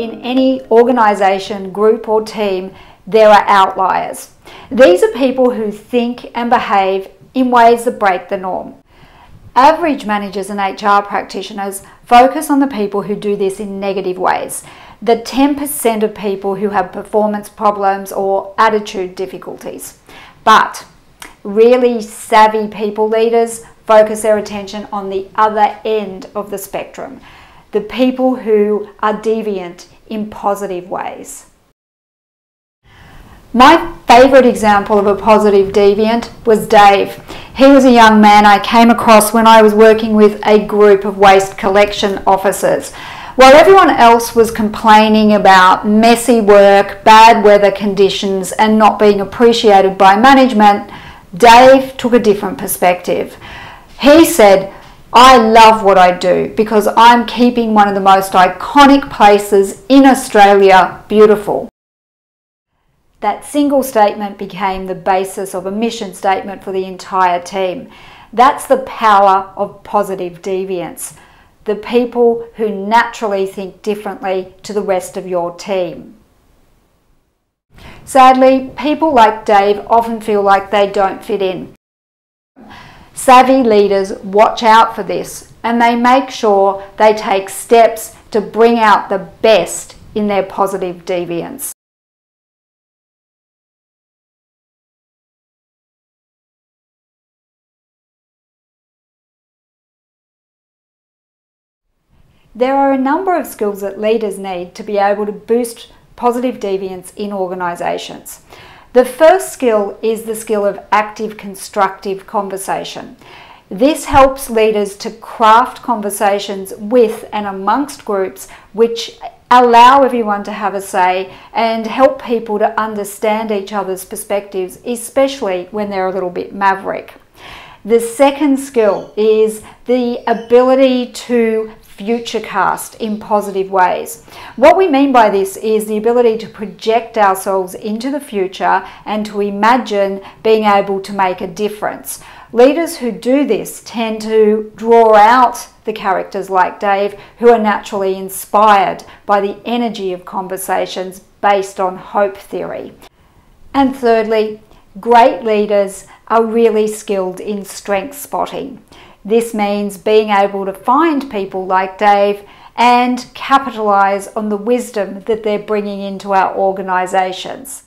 in any organisation, group or team, there are outliers. These are people who think and behave in ways that break the norm. Average managers and HR practitioners focus on the people who do this in negative ways, the 10% of people who have performance problems or attitude difficulties. But really savvy people leaders focus their attention on the other end of the spectrum, the people who are deviant in positive ways. My favourite example of a positive deviant was Dave. He was a young man I came across when I was working with a group of waste collection officers. While everyone else was complaining about messy work, bad weather conditions and not being appreciated by management, Dave took a different perspective. He said, "I love what I do because I'm keeping one of the most iconic places in Australia beautiful." That single statement became the basis of a mission statement for the entire team. That's the power of positive deviance, the people who naturally think differently to the rest of your team. Sadly, people like Dave often feel like they don't fit in. Savvy leaders watch out for this and they make sure they take steps to bring out the best in their positive deviance. There are a number of skills that leaders need to be able to boost positive deviance in organisations. The first skill is the skill of active constructive conversation. This helps leaders to craft conversations with and amongst groups which allow everyone to have a say and help people to understand each other's perspectives, especially when they're a little bit maverick. The second skill is the ability to futurecast in positive ways. What we mean by this is the ability to project ourselves into the future and to imagine being able to make a difference. Leaders who do this tend to draw out the characters like Dave, who are naturally inspired by the energy of conversations based on hope theory. And thirdly, great leaders are really skilled in strength spotting. This means being able to find people like Dave and capitalise on the wisdom that they're bringing into our organisations.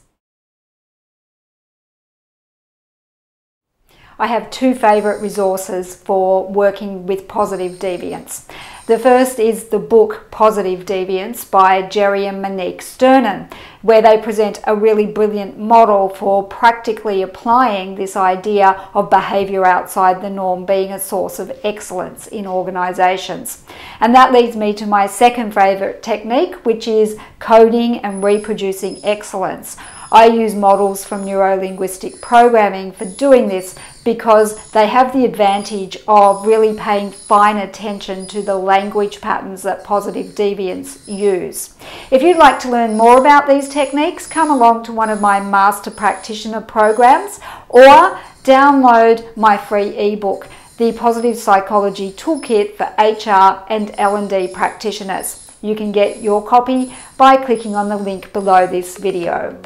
I have two favourite resources for working with positive deviance. The first is the book Positive Deviance by Jerry and Monique Sternan, where they present a really brilliant model for practically applying this idea of behaviour outside the norm being a source of excellence in organisations. And that leads me to my second favourite technique, which is coding and reproducing excellence. I use models from neuro-linguistic programming for doing this because they have the advantage of really paying fine attention to the language patterns that positive deviants use. If you'd like to learn more about these techniques, come along to one of my Master Practitioner programs or download my free ebook, the Positive Psychology Toolkit for HR and L&D practitioners. You can get your copy by clicking on the link below this video.